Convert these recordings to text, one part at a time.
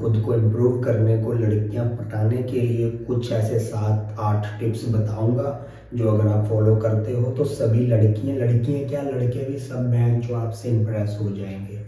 खुद को इम्प्रूव करने को, लड़कियां पटाने के लिए कुछ ऐसे 7-8 टिप्स बताऊंगा जो अगर आप फॉलो करते हो तो सभी लड़कियां क्या, लड़के भी सब बहन जो आपसे इम्प्रेस हो जाएंगे।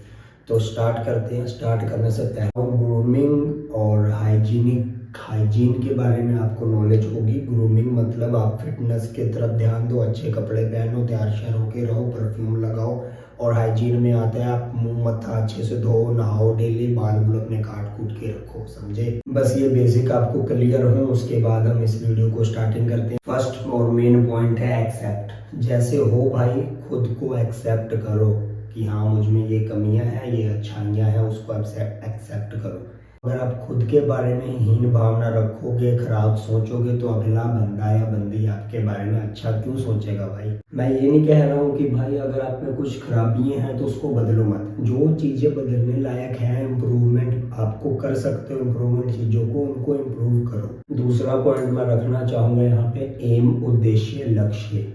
तो स्टार्ट करते हैं। स्टार्ट करने से पहले ग्रूमिंग और हाइजीन के बारे में आपको नॉलेज होगी। ग्रूमिंग मतलब आप फिटनेस की तरफ ध्यान दो, अच्छे कपड़े पहनो, तैयार श्यार होके रहो, परफ्यूम लगाओ। और हाइजीन में आता है आप मुंह मत्था अच्छे से धो, नहाओ, डेली बाल बुल अपने काट कूट के रखो, समझे। बस ये बेसिक आपको क्लियर हो, उसके बाद हम इस वीडियो को स्टार्टिंग करते हैं। फर्स्ट और मेन पॉइंट है एक्सेप्ट। जैसे हो भाई खुद को एक्सेप्ट करो कि हाँ मुझ में ये कमियां हैं, ये अच्छाइयां हैं, उसको एक्सेप्ट करो। अगर आप खुद के बारे में हीन भावना रखोगे, खराब सोचोगे, तो अगला बंदा या बंदी आपके बारे में अच्छा क्यों सोचेगा भाई। मैं ये नहीं कह रहा हूँ कि भाई अगर आप में कुछ खराबियां हैं तो उसको बदलो मत। जो चीज़ें बदलने लायक है, इम्प्रूवमेंट आपको कर सकते हो, इम्प्रूवमेंट चीज़ों को उनको इम्प्रूव करो। दूसरा पॉइंट मैं रखना चाहूँगा यहाँ पे, एम, उद्देश्य, लक्ष्य।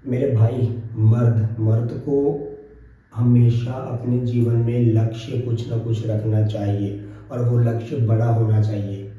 मेरे भाई मर्द को हमेशा अपने जीवन में लक्ष्य कुछ ना कुछ रखना चाहिए, और वो लक्ष्य बड़ा होना चाहिए,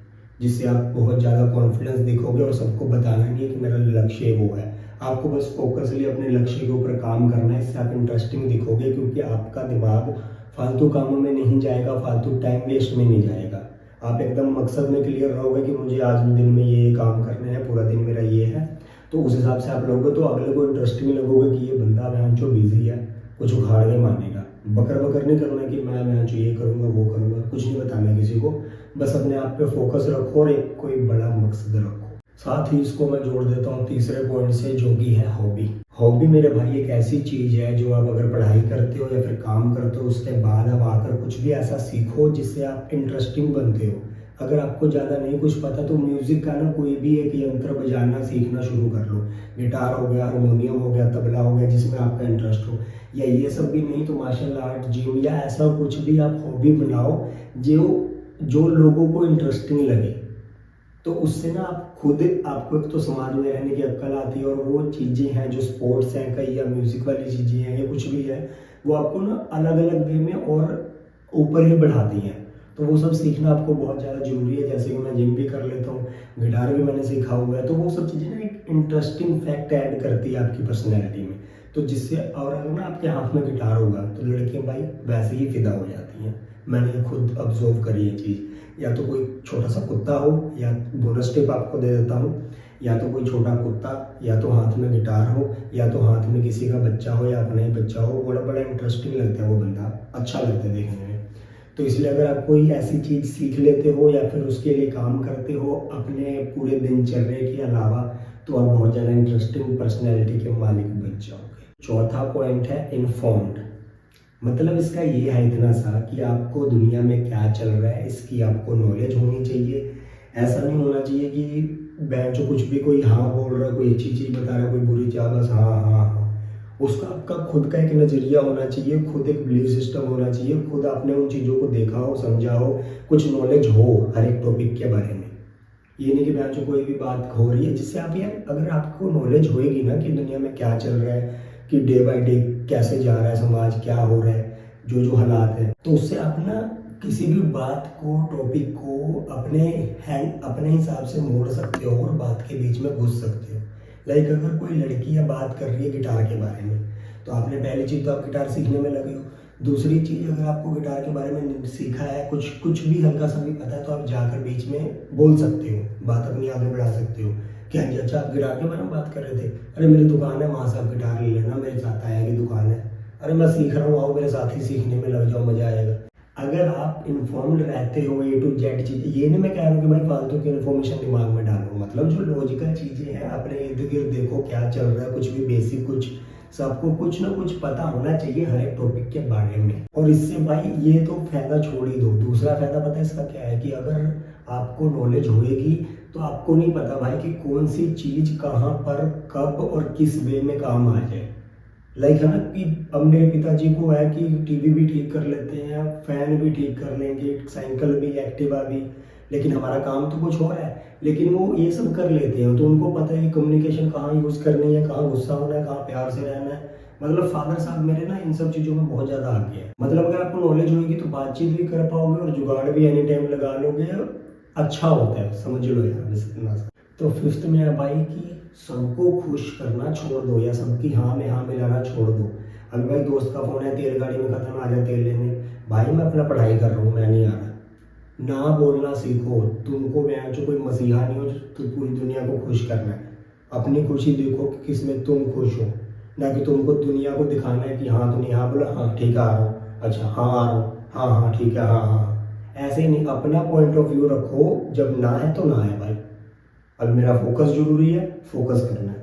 जिससे आप बहुत ज़्यादा कॉन्फिडेंस दिखोगे। और सबको बताना नहीं है कि मेरा लक्ष्य वो है, आपको बस फोकसली अपने लक्ष्य के ऊपर काम करना है। इससे आप इंटरेस्टिंग दिखोगे, क्योंकि आपका दिमाग फालतू कामों में नहीं जाएगा, फालतू टाइम वेस्ट में नहीं जाएगा। आप एकदम मकसद में क्लियर रहोगे कि मुझे आज दिन में ये काम करने हैं, पूरा दिन मेरा ये है, तो उस हिसाब से आप लोगे तो अगले को इंटरेस्टिंग लगोगे कि ये बंदा मैं जो बिजी है, कुछ उखाड़ के मानेगा। बकर नहीं करना कि मैं जो ये करूँगा वो करूँगा, कुछ नहीं बताना किसी को। बस अपने आप पे फोकस रखो और एक कोई बड़ा मकसद रखो। साथ ही इसको मैं जोड़ देता हूँ तीसरे पॉइंट से, जो कि है हॉबी। हॉबी मेरे भाई एक ऐसी चीज़ है जो आप अगर पढ़ाई करते हो या फिर काम करते हो, उसके बाद आप आकर कुछ भी ऐसा सीखो जिससे आप इंटरेस्टिंग बनते हो। अगर आपको ज़्यादा नहीं कुछ पता तो म्यूज़िक का ना कोई भी एक यंत्र बजाना सीखना शुरू कर लो। गिटार हो गया, हारमोनियम हो गया, तबला हो गया, जिसमें आपका इंटरेस्ट हो। या ये सब भी नहीं तो मार्शल आर्ट, जिम या ऐसा कुछ भी आप हॉबी बनाओ जो लोगों को इंटरेस्टिंग लगे। तो उससे ना आप खुद, आपको एक तो समाज में रहने की अक्ल आती है, और वो चीज़ें हैं जो स्पोर्ट्स हैं कई, या म्यूज़िक वाली चीज़ें हैं, या कुछ भी है, वो आपको ना अलग अलग वे में और ऊपर ही बढ़ाती हैं। तो वो सब सीखना आपको बहुत ज़्यादा ज़रूरी है। जैसे कि मैं जिम भी कर लेता हूँ, गिटार भी मैंने सीखा हुआ है, तो वो सब चीज़ें ना एक इंटरेस्टिंग फैक्ट ऐड करती है आपकी पर्सनैलिटी में। तो जिससे, और अगर ना आपके हाथ में गिटार होगा तो लड़कियाँ भाई वैसे ही फिदा हो जाती हैं। मैंने खुद ऑब्जर्व करी ये चीज़। या तो कोई छोटा सा कुत्ता हो, या बोनस टिप आपको दे देता हूँ, या तो कोई छोटा कुत्ता, या तो हाथ में गिटार हो, या तो हाथ में किसी का बच्चा हो या अपना ही बच्चा हो, बड़ा बड़ा इंटरेस्टिंग लगता है वो बंदा, अच्छा लगता है देखने में। तो इसलिए अगर आप कोई ऐसी चीज़ सीख लेते हो या फिर उसके लिए काम करते हो अपने पूरे दिनचर्या के अलावा, तो आप बहुत ज़्यादा इंटरेस्टिंग पर्सनैलिटी के मालिक बन जाओगे। चौथा पॉइंट है इन्फॉर्म्ड। मतलब इसका ये है इतना सा कि आपको दुनिया में क्या चल रहा है इसकी आपको नॉलेज होनी चाहिए। ऐसा नहीं होना चाहिए कि बैठ जो कुछ भी कोई हाँ बोल रहा है, कोई अच्छी चीज़ बता रहा है, कोई बुरी चीज़, बस हाँ हाँ हाँ। उसका आपका खुद का एक नज़रिया होना चाहिए, खुद एक बिलीफ सिस्टम होना चाहिए, खुद आपने उन चीज़ों को देखा हो, समझा हो, कुछ नॉलेज हो हर एक टॉपिक के बारे में। ये नहीं कि बैठ जो कोई भी बात हो रही है, जिससे आप यार, अगर आपको नॉलेज होएगी ना कि दुनिया में क्या चल रहा है, कि डे बाय डे कैसे जा रहा है समाज, क्या हो रहा है, जो हालात है, तो उससे आप ना किसी भी बात को, टॉपिक को अपने हिसाब से मोड़ सकते हो और बात के बीच में घुस सकते हो। लाइक अगर कोई लड़की या बात कर रही है गिटार के बारे में, तो आपने पहली चीज़ तो आप गिटार सीखने में लगे हो। दूसरी चीज़, अगर आपको गिटार के बारे में सीखा है, कुछ भी हल्का सा भी पता है, तो आप जाकर बीच में बोल सकते हो, बात अपनी आगे बढ़ा सकते हो कि हाँ जी अच्छा आप गिटार के बारे में बात कर रहे थे, अरे मेरी दुकान है वहाँ से आप गिटार ले लेना, मेरे साथ आया कि दुकान है, अरे मैं सीख रहा हूँ, आओ मेरे साथ ही सीखने में लग जाओ, मज़ा आएगा। अगर आप इन्फॉर्म्ड रहते हो ए टू जेड चीज़, ये नहीं मैं कह रहा हूँ कि भाई फालतू की इन्फॉर्मेशन दिमाग में डालो, मतलब जो लॉजिकल चीज़ें हैं अपने इर्द गिर्द देखो क्या चल रहा है, कुछ भी बेसिक, कुछ सबको कुछ ना कुछ पता होना चाहिए हर एक टॉपिक के बारे में। और इससे भाई ये तो फायदा छोड़ ही दो, दूसरा फायदा पता है इसका क्या है, कि अगर आपको नॉलेज होएगी तो आपको नहीं पता भाई कि कौन सी चीज़ कहाँ पर कब और किस वे में काम आ जाए। लाइक है ना कि अब मेरे पिताजी को है कि टीवी भी ठीक कर लेते हैं, फैन भी ठीक कर लेंगे, साइकिल भी, एक्टिवा भी, लेकिन हमारा काम तो कुछ और है, लेकिन वो ये सब कर लेते हैं। तो उनको पता है कि कम्युनिकेशन कहाँ यूज़ करनी है, कहाँ गुस्सा होना है, कहाँ प्यार से रहना है, मतलब फादर साहब मेरे ना इन सब चीज़ों में बहुत ज़्यादा आगे हैं। मतलब अगर आपको नॉलेज होगी तो बातचीत भी कर पाओगे और जुगाड़ भी एनी टाइम लगा लोगे। अच्छा होता है, समझ लो यार बस इतना सा। तो फिफ्थ में है भाई कि सबको खुश करना छोड़ दो या सबकी हाँ में हाँ मिलाना छोड़ दो। अभी भाई दोस्त का फ़ोन है, तेल गाड़ी में ख़त्म, आ जा तेल लेने। भाई मैं अपना पढ़ाई कर रहा हूँ, मैं नहीं आ रहा। ना बोलना सीखो। तुमको मैं जो कोई मसीहा नहीं हो तो पूरी दुनिया को खुश करना है। अपनी खुशी देखो कि किस में तुम खुश हो, ना कि तुमको दुनिया को दिखाना है कि हाँ तुमने यहाँ बोला हाँ ठीक है आ रहा हूँ, अच्छा हाँ आ रहा हूँ, हाँ हाँ ठीक है हाँ हाँ। ऐसे ही नहीं, अपना पॉइंट ऑफ व्यू रखो। जब ना है तो ना है भाई। अब मेरा फोकस जरूरी है, फोकस करना है।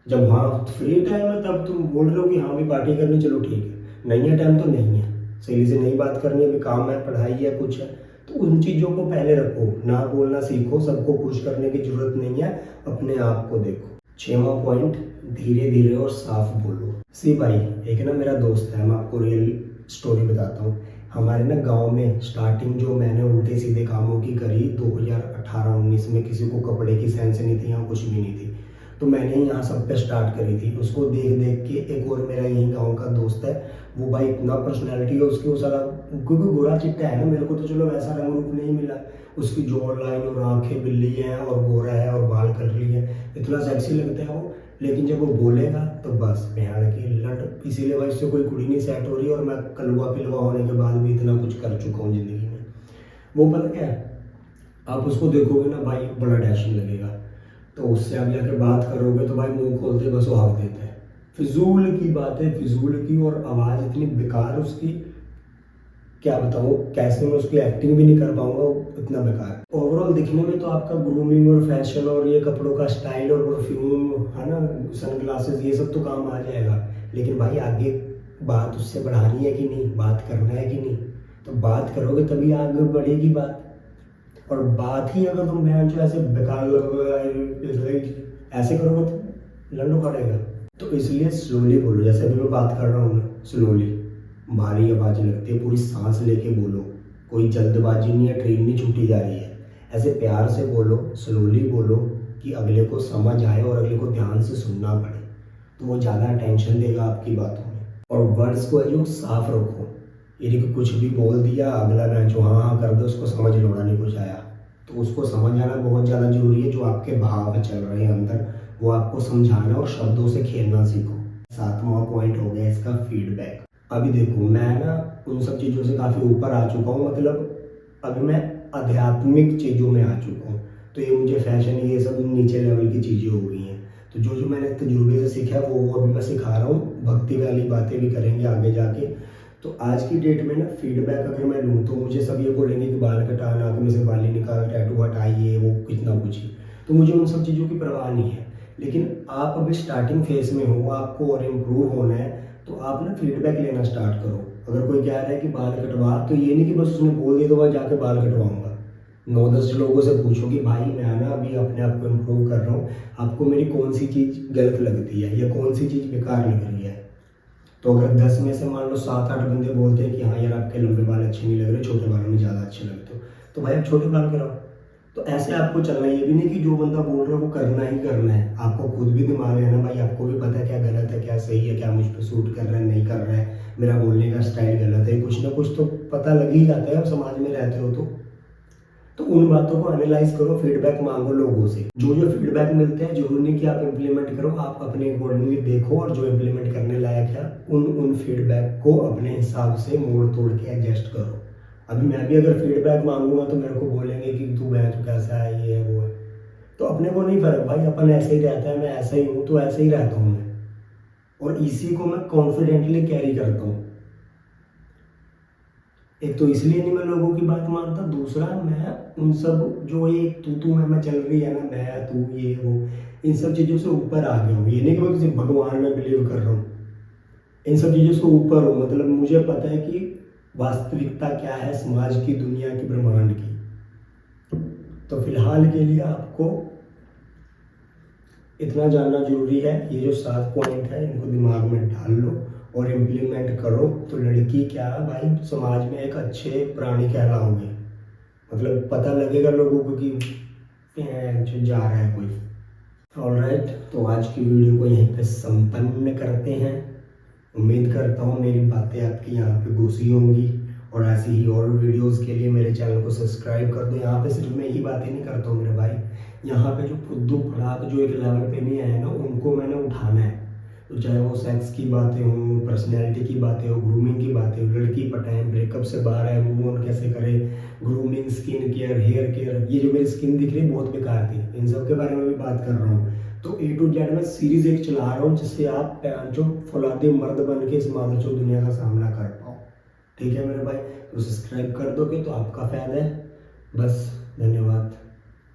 जब हाँ फ्री टाइम है तब तुम बोल रहे हो कि हाँ भी पार्टी करनी, चलो ठीक है। नहीं है टाइम तो नहीं है, सही से नहीं बात करनी है, अभी काम है, पढ़ाई है, कुछ है, तो उन चीज़ों को पहले रखो। ना बोलना सीखो, सबको खुश करने की जरूरत नहीं है, अपने आप को देखो। 6वां पॉइंट, धीरे धीरे और साफ बोलो। सी भाई, एक ना मेरा दोस्त है, मैं आपको रियल स्टोरी बताता हूँ। हमारे ना गांव में स्टार्टिंग जो मैंने उल्टे सीधे कामों की करी 2018-19 में, किसी को कपड़े की सेंस नहीं थी, यहाँ कुछ भी नहीं थी, तो मैंने ही यहाँ सब पे स्टार्ट करी थी। उसको देख देख के एक और मेरा यही गांव का दोस्त है, वो भाई इतना पर्सनैलिटी है उसकी, वो सारा क्योंकि गोरा चिट्टा है ना, मेरे को तो चलो वैसा रंग रूप नहीं मिला। उसकी जॉ लाइन और आंखें बिल्ली हैं और गोरा है और बाल कर्ली है, इतना सेक्सी लगता है वो। लेकिन जब वो बोलेगा तो बस बिहार की लट, इसीलिए भाई उससे कोई कुड़ी नहीं सेट हो रही। और मैं कलवा पिलवा होने के बाद भी इतना कुछ कर चुका हूँ ज़िंदगी में। वो पता क्या है, आप उसको देखोगे ना भाई बड़ा डैशिंग लगेगा, तो उससे आप जाके बात करोगे तो भाई मुंह खोलते बस वो हक देता है। फिजूल की बातें, फिजूल की, और आवाज़ इतनी बेकार उसकी, क्या बताऊँ कैसे मैं उसकी एक्टिंग भी नहीं कर पाऊंगा, इतना बेकार। ओवरऑल दिखने में तो आपका ग्रूमिंग और फैशन और ये कपड़ों का स्टाइल और परफ्यूम है ना, सनग्लासेस, ये सब तो काम आ जाएगा। लेकिन भाई आगे बात उससे बढ़ानी है कि नहीं, बात करना है कि नहीं, तो बात करोगे तभी आगे बढ़ेगी बात। और बात ही अगर तुम बहन जो ऐसे बेकार ऐसे करोगे तो लंडू पड़ेगा। तो इसलिए स्लोली बोलो, जैसे अभी मैं बात कर रहा हूँ ना, स्लोली, भारी आवाज़ लगती है, पूरी सांस लेके बोलो। कोई जल्दबाजी नहीं है, ट्रेन नहीं छूटी जा रही है। ऐसे प्यार से बोलो, स्लोली बोलो, कि अगले को समझ आए और अगले को ध्यान से सुनना पड़े, तो वो ज़्यादा अटेंशन देगा आपकी बातों में। और वर्ड्स को है जो साफ रखो, यदि कुछ भी बोल दिया अगला मैं जो हाँ हाँ कर दो, उसको समझ लोड़ा नहीं कुछ आया, तो उसको समझ आना बहुत ज़्यादा जरूरी है। जो आपके भाव चल रहे हैं अंदर, वो आपको समझाना और शब्दों से खेलना सीखो। 7वां पॉइंट हो गया इसका फीडबैक। अभी देखो मैं ना उन सब चीज़ों से काफ़ी ऊपर आ चुका हूँ, मतलब अभी मैं आध्यात्मिक चीज़ों में आ चुका हूँ। तो ये मुझे फैशन ये सब नीचे लेवल की चीज़ें हो गई हैं। तो जो जो मैंने तजुर्बे से सीखा है वो अभी मैं सिखा रहा हूँ। भक्ति वाली बातें भी करेंगे आगे जाके। तो आज की डेट में ना फीडबैक अगर मैं लूँ तो मुझे सब ये बोलेंगे कि बाल कटा, नाक में से बाली निकाल, टैटू हटाइए, वो कितना कुछ ही। तो मुझे उन सब चीज़ों की परवाह नहीं है। लेकिन आप अभी स्टार्टिंग फेज में हो, आपको और इम्प्रूव होना है, तो आप ना फीडबैक लेना स्टार्ट करो। अगर कोई कह रहा है कि बाल कटवा, तो ये नहीं कि बस उसने बोल दिया तो मैं जाके बाल कटवाऊंगा। 9-10 लोगों से पूछो कि भाई मैं ना अभी अपने आप को इम्प्रूव कर रहा हूँ, आपको मेरी कौन सी चीज़ गलत लगती है या कौन सी चीज़ बेकार लग रही है। तो अगर 10 में से मान लो 7-8 बंदे बोलते हैं कि हाँ यार आपके लंबे बाल अच्छे नहीं लग रहे, छोटे बालों में ज़्यादा अच्छे लगते हो, तो भाई आप छोटे बाल कराओ। तो ऐसे आपको चलना है, ये भी नहीं कि जो बंदा बोल रहा है वो करना ही करना है। आपको खुद भी दिमाग है ना भाई, आपको भी पता है क्या गलत है क्या सही है, क्या मुझ पर सूट कर रहा है नहीं कर रहा है, मेरा बोलने का स्टाइल गलत है, कुछ ना कुछ तो पता लग ही जाता है, आप समाज में रहते हो तो उन बातों को एनालाइज करो, फीडबैक मांगो लोगों से। जो जो फीडबैक मिलते हैं जरूरी नहीं कि आप इम्प्लीमेंट करो, आप अपने अकॉर्डिंगली देखो और जो इम्प्लीमेंट करने लायक है उन फीडबैक को अपने हिसाब से मोड़ तोड़ के एडजस्ट करो। अभी मैं भी अगर फीडबैक मांगूंगा तो मेरे को बोलेंगे कि तू मैं तो कैसा है, ये है वो है, तो अपने को नहीं फर्क भाई, अपन ऐसे ही रहता है, मैं ऐसा ही हूँ तो ऐसे ही रहता हूँ मैं, और इसी को मैं कॉन्फिडेंटली कैरी करता हूँ। एक तो इसलिए नहीं मैं लोगों की बात मानता, दूसरा मैं उन सब जो ये तू मैं चल रही है ना, मैं तू ये वो, इन सब चीज़ों से ऊपर आ गया हूँ। ये नहीं कि मैं किसी भगवान में बिलीव कर रहा हूँ, इन सब चीज़ों से ऊपर हूँ। मतलब मुझे पता है कि वास्तविकता क्या है समाज की, दुनिया की, ब्रह्मांड की। तो फिलहाल के लिए आपको इतना जानना जरूरी है। ये जो 7 पॉइंट है इनको दिमाग में डाल लो और इम्प्लीमेंट करो, तो लड़की क्या भाई समाज में एक अच्छे प्राणी कहलाओगे। मतलब पता लगेगा लोगों को कि जो जा रहा है कोई। ऑलराइट, तो आज की वीडियो को यहीं पे संपन्न करते हैं। उम्मीद करता हूँ मेरी बातें आपकी यहाँ पे घुसी होंगी, और ऐसी ही और वीडियोस के लिए मेरे चैनल को सब्सक्राइब कर दो। यहाँ पे सिर्फ मैं यही बातें नहीं करता हूँ मेरे भाई, यहाँ पे जो फुद्दू फड़ाक जो एक लेवल पे नहीं आए ना, उनको मैंने उठाना है। तो चाहे वो सेक्स की बातें हों, पर्सनैलिटी की बातें हो, ग्रूमिंग की बातें हो, लड़की पटाएं, ब्रेकअप से बाहर आए, मूव ऑन कैसे करें, grooming, skin care, hair care. ये जो मेरी स्किन दिख रही है बहुत बेकार थी, इन सब के बारे में भी बात कर रहा हूँ। तो ए टू जेड में सीरीज एक चला रहा हूँ, जिससे आप जो फौलादी मर्द बन के इस मादरचोद दुनिया का सामना कर पाओ। ठीक है मेरे भाई, तो सब्सक्राइब कर दोगे तो आपका फायदा है। बस, धन्यवाद।